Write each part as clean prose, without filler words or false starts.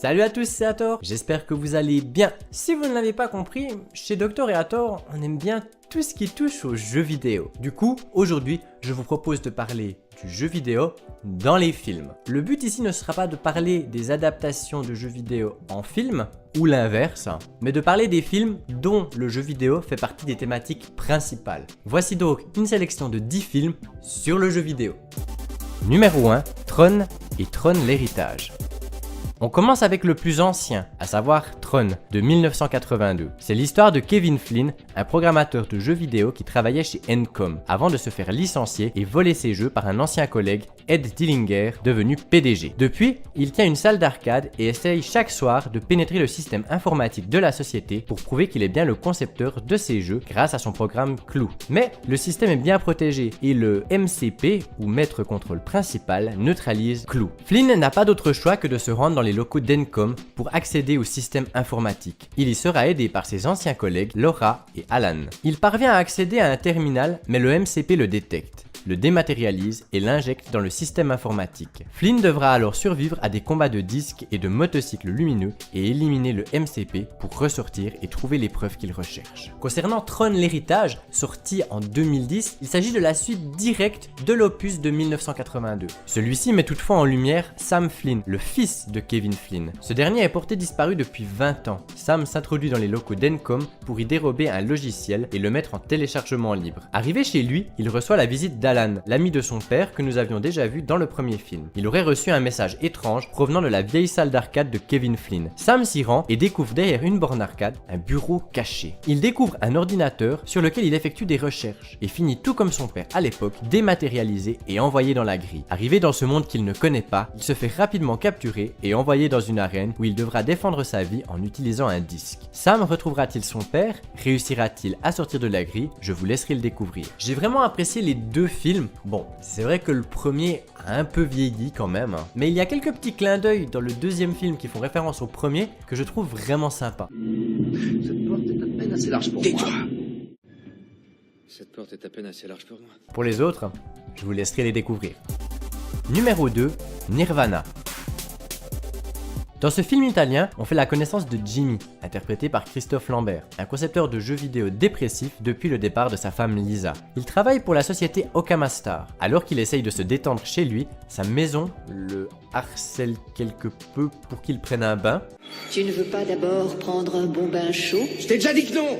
Salut à tous, c'est Hathor, j'espère que vous allez bien. Si vous ne l'avez pas compris, chez Doctor et Hathor, on aime bien tout ce qui touche aux jeux vidéo. Du coup, aujourd'hui, je vous propose de parler du jeu vidéo dans les films. Le but ici ne sera pas de parler des adaptations de jeux vidéo en film, ou l'inverse, mais de parler des films dont le jeu vidéo fait partie des thématiques principales. Voici donc une sélection de 10 films sur le jeu vidéo. Numéro 1, Tron et Tron l'héritage. On commence avec le plus ancien, à savoir Tron, de 1982. C'est l'histoire de Kevin Flynn, un programmateur de jeux vidéo qui travaillait chez Encom, avant de se faire licencier et voler ses jeux par un ancien collègue, Ed Dillinger, devenu PDG. Depuis, il tient une salle d'arcade et essaye chaque soir de pénétrer le système informatique de la société pour prouver qu'il est bien le concepteur de ces jeux grâce à son programme Clou. Mais le système est bien protégé et le MCP, ou Maître Contrôle Principal, neutralise Clou. Flynn n'a pas d'autre choix que de se rendre dans les locaux d'Encom pour accéder au système informatique. Il y sera aidé par ses anciens collègues Laura et Alan. Il parvient à accéder à un terminal, mais le MCP le détecte, le dématérialise et l'injecte dans le système informatique. Flynn devra alors survivre à des combats de disques et de motocycles lumineux et éliminer le MCP pour ressortir et trouver les preuves qu'il recherche. Concernant Tron l'héritage, sorti en 2010, il s'agit de la suite directe de l'opus de 1982. Celui-ci met toutefois en lumière Sam Flynn, le fils de Kevin Flynn. Ce dernier est porté disparu depuis 20 ans. Sam s'introduit dans les locaux d'Encom pour y dérober un logiciel et le mettre en téléchargement libre. Arrivé chez lui, il reçoit la visite d'Alan, l'ami de son père que nous avions déjà vu dans le premier film. Il aurait reçu un message étrange provenant de la vieille salle d'arcade de Kevin Flynn. Sam s'y rend et découvre derrière une borne arcade un bureau caché. Il découvre un ordinateur sur lequel il effectue des recherches et finit tout comme son père à l'époque, dématérialisé et envoyé dans la grille. Arrivé dans ce monde qu'il ne connaît pas, il se fait rapidement capturer et envoyé dans une arène où il devra défendre sa vie en utilisant un disque. Sam retrouvera-t-il son père? Réussira-t-il à sortir de la grille? Je vous laisserai le découvrir. J'ai vraiment apprécié les deux films. Bon, c'est vrai que le premier a un peu vieilli quand même, mais il y a quelques petits clins d'œil dans le deuxième film qui font référence au premier que je trouve vraiment sympa. Cette porte est à peine assez large pour moi. Cette porte est à peine assez large pour moi. Pour les autres, je vous laisserai les découvrir. Numéro 2, Nirvana. Dans ce film italien, on fait la connaissance de Jimmy, interprété par Christophe Lambert, un concepteur de jeux vidéo dépressif depuis le départ de sa femme Lisa. Il travaille pour la société Okamastar. Alors qu'il essaye de se détendre chez lui, sa maison le harcèle quelque peu pour qu'il prenne un bain. Tu ne veux pas d'abord prendre un bon bain chaud? Je t'ai déjà dit que non.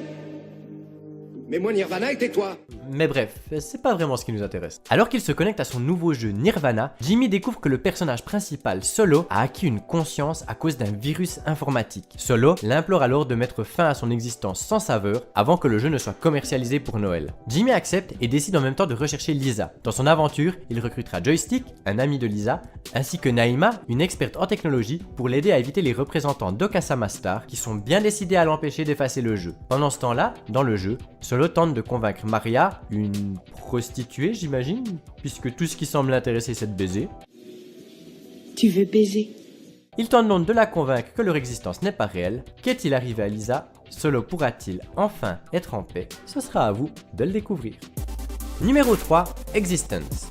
Mais moi, Nirvana, et tais-toi. Mais bref, c'est pas vraiment ce qui nous intéresse. Alors qu'il se connecte à son nouveau jeu Nirvana, Jimmy découvre que le personnage principal, Solo, a acquis une conscience à cause d'un virus informatique. Solo l'implore alors de mettre fin à son existence sans saveur avant que le jeu ne soit commercialisé pour Noël. Jimmy accepte et décide en même temps de rechercher Lisa. Dans son aventure, il recrutera Joystick, un ami de Lisa, ainsi que Naima, une experte en technologie, pour l'aider à éviter les représentants d'Okasama Star qui sont bien décidés à l'empêcher d'effacer le jeu. Pendant ce temps-là, dans le jeu, Solo tente de convaincre Maria, une prostituée j'imagine, puisque tout ce qui semble l'intéresser c'est de baiser. Tu veux baiser? Il tente donc de la convaincre que leur existence n'est pas réelle. Qu'est-il arrivé à Lisa? Solo pourra-t-il enfin être en paix? Ce sera à vous de le découvrir. Numéro 3, Existence.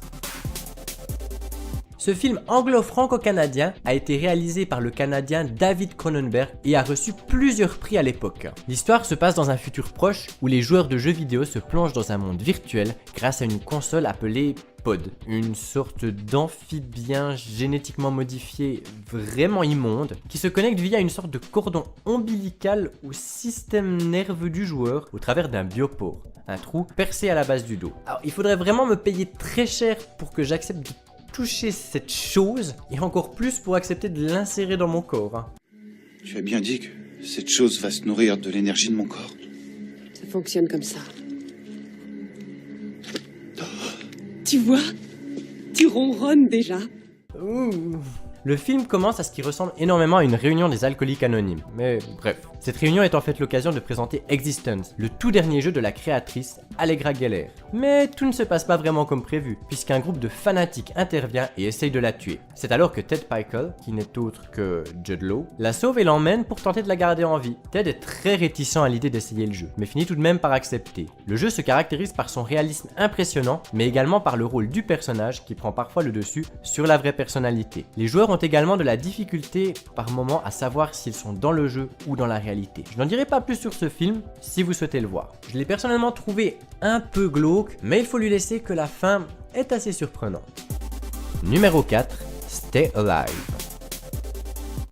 Ce film anglo-franco-canadien a été réalisé par le Canadien David Cronenberg et a reçu plusieurs prix à l'époque. L'histoire se passe dans un futur proche où les joueurs de jeux vidéo se plongent dans un monde virtuel grâce à une console appelée Pod, une sorte d'amphibien génétiquement modifié vraiment immonde qui se connecte via une sorte de cordon ombilical au système nerveux du joueur au travers d'un biopore, un trou percé à la base du dos. Alors il faudrait vraiment me payer très cher pour que j'accepte de toucher cette chose et encore plus pour accepter de l'insérer dans mon corps. Tu as bien dit que cette chose va se nourrir de l'énergie de mon corps. Ça fonctionne comme ça. Tu vois? Tu ronronnes déjà. Ouh. Le film commence à ce qui ressemble énormément à une réunion des alcooliques anonymes, mais bref. Cette réunion est en fait l'occasion de présenter Existence, le tout dernier jeu de la créatrice Allegra Geller. Mais tout ne se passe pas vraiment comme prévu, puisqu'un groupe de fanatiques intervient et essaye de la tuer. C'est alors que Ted Pickle, qui n'est autre que Jude Law, la sauve et l'emmène pour tenter de la garder en vie. Ted est très réticent à l'idée d'essayer le jeu, mais finit tout de même par accepter. Le jeu se caractérise par son réalisme impressionnant, mais également par le rôle du personnage qui prend parfois le dessus sur la vraie personnalité. Les joueurs ont ont également de la difficulté par moment à savoir s'ils sont dans le jeu ou dans la réalité. Je n'en dirai pas plus sur ce film si vous souhaitez le voir. Je l'ai personnellement trouvé un peu glauque, mais il faut lui laisser que la fin est assez surprenante. Numéro 4, Stay Alive.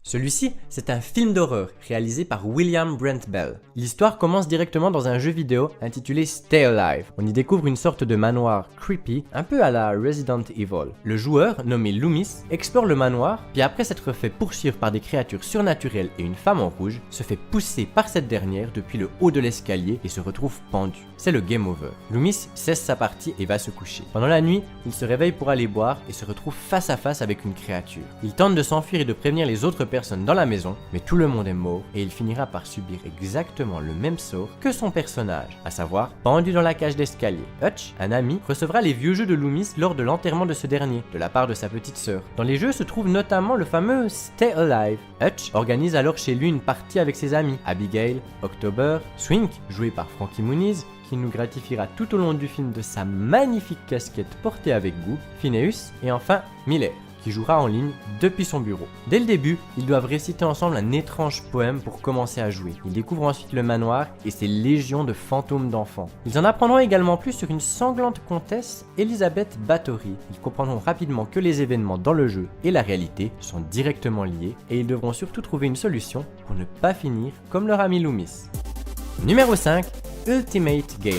Celui-ci, c'est un film d'horreur réalisé par William Brent Bell. L'histoire commence directement dans un jeu vidéo intitulé Stay Alive. On y découvre une sorte de manoir creepy, un peu à la Resident Evil. Le joueur, nommé Loomis, explore le manoir, puis après s'être fait poursuivre par des créatures surnaturelles et une femme en rouge, se fait pousser par cette dernière depuis le haut de l'escalier et se retrouve pendu. C'est le game over. Loomis cesse sa partie et va se coucher. Pendant la nuit, il se réveille pour aller boire et se retrouve face à face avec une créature. Il tente de s'enfuir et de prévenir les autres personnes dans la maison, mais tout le monde est mort et il finira par subir exactement le même sort que son personnage, à savoir pendu dans la cage d'escalier. Hutch, un ami, recevra les vieux jeux de Loomis lors de l'enterrement de ce dernier, de la part de sa petite sœur. Dans les jeux se trouve notamment le fameux Stay Alive. Hutch organise alors chez lui une partie avec ses amis, Abigail, October, Swink, joué par Frankie Muniz, qui nous gratifiera tout au long du film de sa magnifique casquette portée avec goût, Phineas, et enfin Miller, qui jouera en ligne depuis son bureau. Dès le début, ils doivent réciter ensemble un étrange poème pour commencer à jouer. Ils découvrent ensuite le manoir et ses légions de fantômes d'enfants. Ils en apprendront également plus sur une sanglante comtesse, Elizabeth Bathory. Ils comprendront rapidement que les événements dans le jeu et la réalité sont directement liés et ils devront surtout trouver une solution pour ne pas finir comme leur ami Loomis. Numéro 5, Ultimate Game.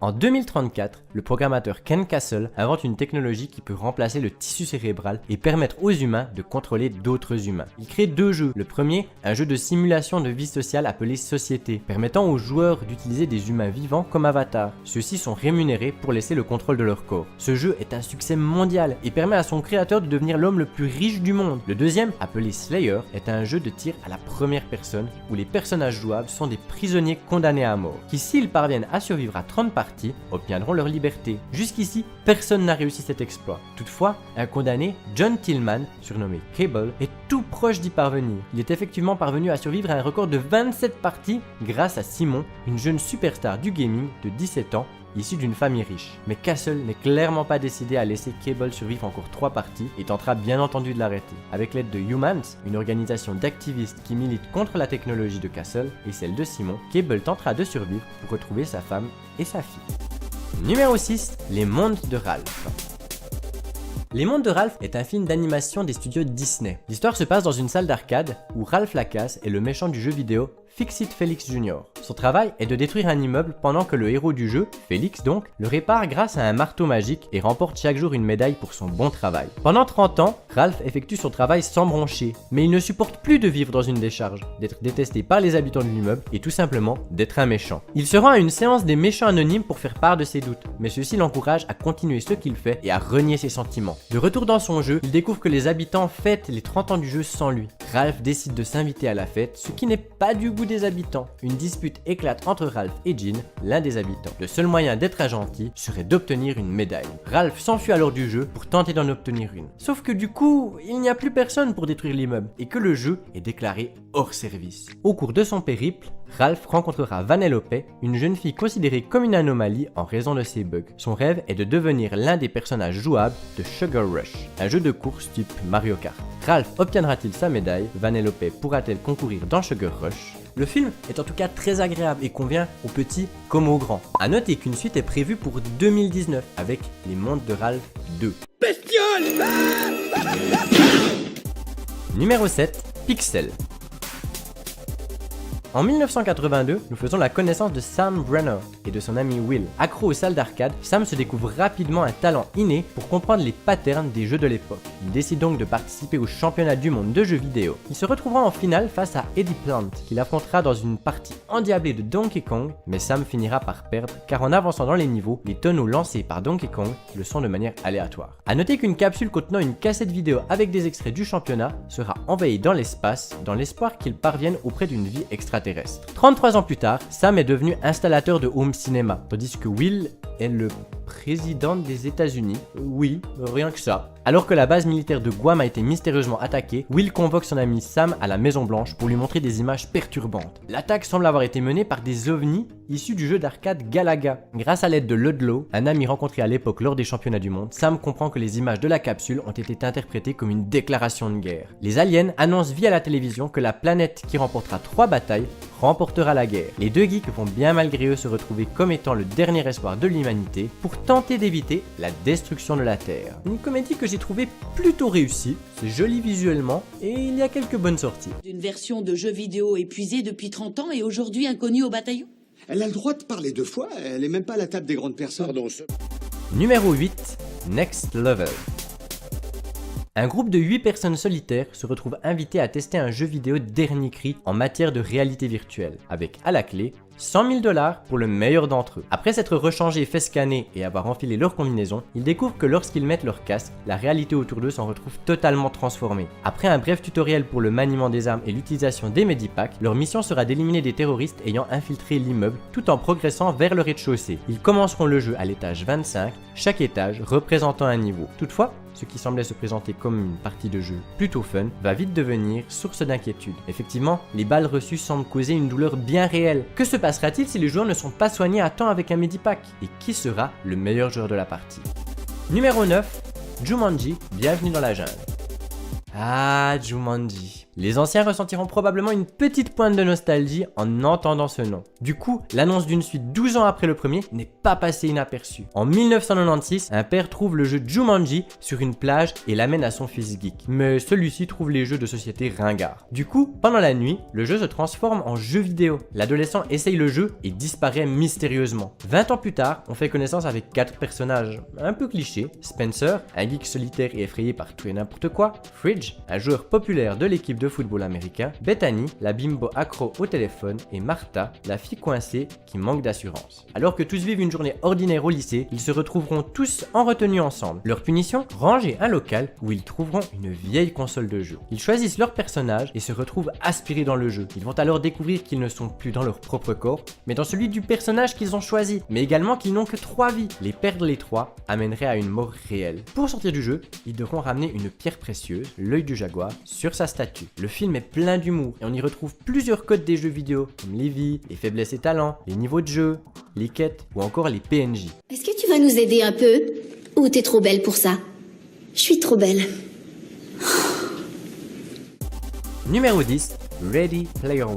En 2034, le programmateur Ken Castle invente une technologie qui peut remplacer le tissu cérébral et permettre aux humains de contrôler d'autres humains. Il crée deux jeux. Le premier, un jeu de simulation de vie sociale appelé Société, permettant aux joueurs d'utiliser des humains vivants comme avatars. Ceux-ci sont rémunérés pour laisser le contrôle de leur corps. Ce jeu est un succès mondial et permet à son créateur de devenir l'homme le plus riche du monde. Le deuxième, appelé Slayer, est un jeu de tir à la première personne où les personnages jouables sont des prisonniers condamnés à mort, qui s'ils parviennent à survivre à 30 parties, obtiendront leur liberté. Jusqu'ici, personne n'a réussi cet exploit. Toutefois, un condamné, John Tillman, surnommé Cable, est tout proche d'y parvenir. Il est effectivement parvenu à survivre à un record de 27 parties grâce à Simon, une jeune superstar du gaming de 17 ans, issu d'une famille riche. Mais Castle n'est clairement pas décidé à laisser Cable survivre encore 3 parties et tentera bien entendu de l'arrêter. Avec l'aide de Humans, une organisation d'activistes qui milite contre la technologie de Castle et celle de Simon, Cable tentera de survivre pour retrouver sa femme et sa fille. Numéro 6, Les Mondes de Ralph. Les Mondes de Ralph est un film d'animation des studios Disney. L'histoire se passe dans une salle d'arcade où Ralph Lacasse est le méchant du jeu vidéo Fix-It Felix Jr. Son travail est de détruire un immeuble pendant que le héros du jeu, Félix donc, le répare grâce à un marteau magique et remporte chaque jour une médaille pour son bon travail. Pendant 30 ans, Ralph effectue son travail sans broncher, mais il ne supporte plus de vivre dans une décharge, d'être détesté par les habitants de l'immeuble et tout simplement d'être un méchant. Il se rend à une séance des méchants anonymes pour faire part de ses doutes, mais ceux-ci l'encouragent à continuer ce qu'il fait et à renier ses sentiments. De retour dans son jeu, il découvre que les habitants fêtent les 30 ans du jeu sans lui. Ralph décide de s'inviter à la fête, ce qui n'est pas du goût des habitants. Une dispute éclate entre Ralph et Jean, l'un des habitants. Le seul moyen d'être gentil serait d'obtenir une médaille. Ralph s'enfuit alors du jeu pour tenter d'en obtenir une. Sauf que du coup, il n'y a plus personne pour détruire l'immeuble et que le jeu est déclaré hors service. Au cours de son périple, Ralph rencontrera Vanellope, une jeune fille considérée comme une anomalie en raison de ses bugs. Son rêve est de devenir l'un des personnages jouables de Sugar Rush, un jeu de course type Mario Kart. Ralph obtiendra-t-il sa médaille? Vanellope pourra-t-elle concourir dans Sugar Rush? Le film est en tout cas très agréable et convient aux petits comme aux grands. A noter qu'une suite est prévue pour 2019 avec Les Mondes de Ralph 2. Bestiole! Numéro 7, Pixel. En 1982, nous faisons la connaissance de Sam Brenner et de son ami Will. Accro aux salles d'arcade, Sam se découvre rapidement un talent inné pour comprendre les patterns des jeux de l'époque. Il décide donc de participer au championnat du monde de jeux vidéo. Il se retrouvera en finale face à Eddie Plant, qu'il affrontera dans une partie endiablée de Donkey Kong, mais Sam finira par perdre car en avançant dans les niveaux, les tonneaux lancés par Donkey Kong le sont de manière aléatoire. A noter qu'une capsule contenant une cassette vidéo avec des extraits du championnat sera envahie dans l'espace dans l'espoir qu'il parvienne auprès d'une vie extraterrestre. 33 ans plus tard, Sam est devenu installateur de home cinéma, tandis que Will est le président des États-Unis. Oui, rien que ça. Alors que la base militaire de Guam a été mystérieusement attaquée, Will convoque son ami Sam à la Maison Blanche pour lui montrer des images perturbantes. L'attaque semble avoir été menée par des ovnis issus du jeu d'arcade Galaga. Grâce à l'aide de Ludlow, un ami rencontré à l'époque lors des championnats du monde, Sam comprend que les images de la capsule ont été interprétées comme une déclaration de guerre. Les aliens annoncent via la télévision que la planète qui remportera 3 batailles remportera la guerre. Les deux geeks vont bien malgré eux se retrouver comme étant le dernier espoir de l'humanité pour tenter d'éviter la destruction de la Terre. Une comédie que j'ai trouvée plutôt réussie, c'est joli visuellement et il y a quelques bonnes sorties. D'une version de jeu vidéo épuisée depuis 30 ans et aujourd'hui inconnue au bataillon. Elle a le droit de parler 2 fois, elle est même pas à la table des grandes personnes. Pardon, Numéro 8, Next Level. Un groupe de 8 personnes solitaires se retrouve invité à tester un jeu vidéo dernier cri en matière de réalité virtuelle, avec à la clé 100 000 $ pour le meilleur d'entre eux. Après s'être rechangés, fait scanner et avoir enfilé leur combinaison, ils découvrent que lorsqu'ils mettent leur casque, la réalité autour d'eux s'en retrouve totalement transformée. Après un bref tutoriel pour le maniement des armes et l'utilisation des medipacks, leur mission sera d'éliminer des terroristes ayant infiltré l'immeuble tout en progressant vers le rez-de-chaussée. Ils commenceront le jeu à l'étage 25, chaque étage représentant un niveau. Toutefois, ce qui semblait se présenter comme une partie de jeu plutôt fun, va vite devenir source d'inquiétude. Effectivement, les balles reçues semblent causer une douleur bien réelle. Que se passera-t-il si les joueurs ne sont pas soignés à temps avec un medipack? Et qui sera le meilleur joueur de la partie? Numéro 9, Jumanji, bienvenue dans la jungle. Ah, Jumanji. Les anciens ressentiront probablement une petite pointe de nostalgie en entendant ce nom. Du coup, l'annonce d'une suite 12 ans après le premier n'est pas passée inaperçue. En 1996, un père trouve le jeu Jumanji sur une plage et l'amène à son fils geek. Mais celui-ci trouve les jeux de société ringards. Du coup, pendant la nuit, le jeu se transforme en jeu vidéo. L'adolescent essaye le jeu et disparaît mystérieusement. 20 ans plus tard, on fait connaissance avec 4 personnages un peu clichés. Spencer, un geek solitaire et effrayé par tout et n'importe quoi. Fridge, un joueur populaire de l'équipe de football américain. Bethany, la bimbo accro au téléphone. Et Martha, la fille coincée qui manque d'assurance. Alors que tous vivent une journée ordinaire au lycée, ils se retrouveront tous en retenue ensemble. Leur punition, ranger un local où ils trouveront une vieille console de jeu. Ils choisissent leur personnage et se retrouvent aspirés dans le jeu. Ils vont alors découvrir qu'ils ne sont plus dans leur propre corps, mais dans celui du personnage qu'ils ont choisi, mais également qu'ils n'ont que 3 vies. Les perdre les 3 amènerait à une mort réelle. Pour sortir du jeu, ils devront ramener une pierre précieuse, l'œil du jaguar, sur sa statue. Le film est plein d'humour et on y retrouve plusieurs codes des jeux vidéo, comme les vies, les faiblesses et talents, les niveaux de jeu, les quêtes ou encore les PNJ. Est-ce que tu vas nous aider un peu? Ou t'es trop belle pour ça? Je suis trop belle. Numéro 10, Ready Player One.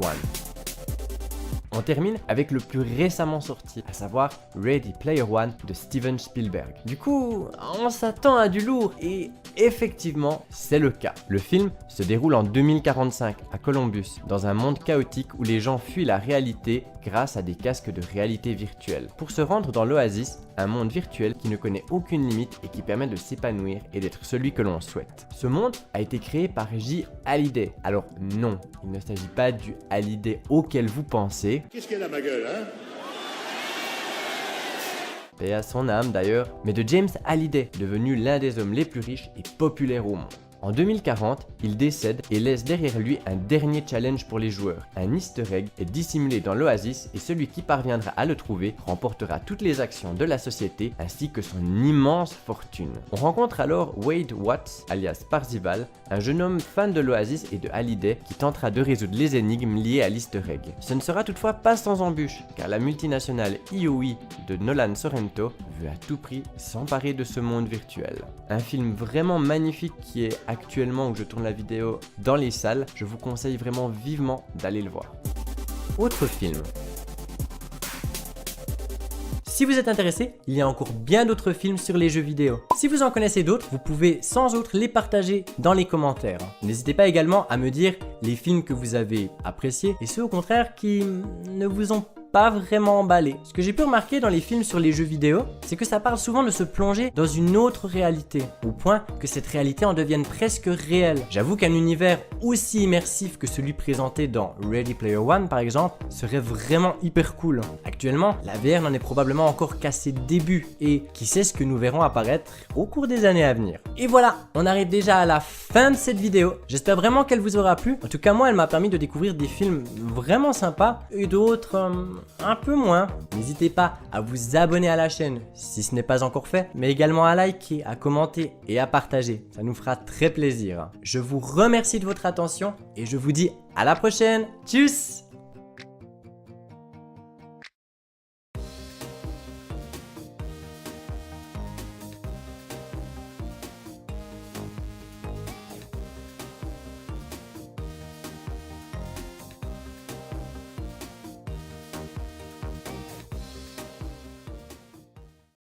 On termine avec le plus récemment sorti, à savoir Ready Player One de Steven Spielberg. Du coup, on s'attend à du lourd et effectivement, c'est le cas. Le film se déroule en 2045 à Columbus, dans un monde chaotique où les gens fuient la réalité grâce à des casques de réalité virtuelle. Pour se rendre dans l'Oasis, un monde virtuel qui ne connaît aucune limite et qui permet de s'épanouir et d'être celui que l'on souhaite. Ce monde a été créé par J. Hallyday. Alors non, il ne s'agit pas du Hallyday auquel vous pensez. Qu'est-ce qu'elle a, ma gueule, hein? Paix à son âme d'ailleurs, mais de James Hallyday, devenu l'un des hommes les plus riches et populaires au monde. En 2040, il décède et laisse derrière lui un dernier challenge pour les joueurs. Un easter egg est dissimulé dans l'Oasis et celui qui parviendra à le trouver remportera toutes les actions de la société ainsi que son immense fortune. On rencontre alors Wade Watts, alias Parzival, un jeune homme fan de l'Oasis et de Hallyday qui tentera de résoudre les énigmes liées à l'easter egg. Ce ne sera toutefois pas sans embûche, car la multinationale IOI de Nolan Sorrento veut à tout prix s'emparer de ce monde virtuel. Un film vraiment magnifique qui est actuellement où je tourne la vidéo dans les salles, je vous conseille vraiment vivement d'aller le voir. Autre film. Si vous êtes intéressé, il y a encore bien d'autres films sur les jeux vidéo. Si vous en connaissez d'autres, vous pouvez sans autre les partager dans les commentaires. N'hésitez pas également à me dire les films que vous avez appréciés et ceux au contraire qui ne vous ont pas vraiment emballé. Ce que j'ai pu remarquer dans les films sur les jeux vidéo, c'est que ça parle souvent de se plonger dans une autre réalité, au point que cette réalité en devienne presque réelle. J'avoue qu'un univers aussi immersif que celui présenté dans Ready Player One par exemple, serait vraiment hyper cool. Actuellement, la VR n'en est probablement encore qu'à ses débuts, et qui sait ce que nous verrons apparaître au cours des années à venir. Et voilà, on arrive déjà à la fin de cette vidéo. J'espère vraiment qu'elle vous aura plu. En tout cas moi, elle m'a permis de découvrir des films vraiment sympas et d'autres un peu moins. N'hésitez pas à vous abonner à la chaîne si ce n'est pas encore fait, mais également à liker, à commenter et à partager. Ça nous fera très plaisir. Je vous remercie de votre attention et je vous dis à la prochaine. Tchuss!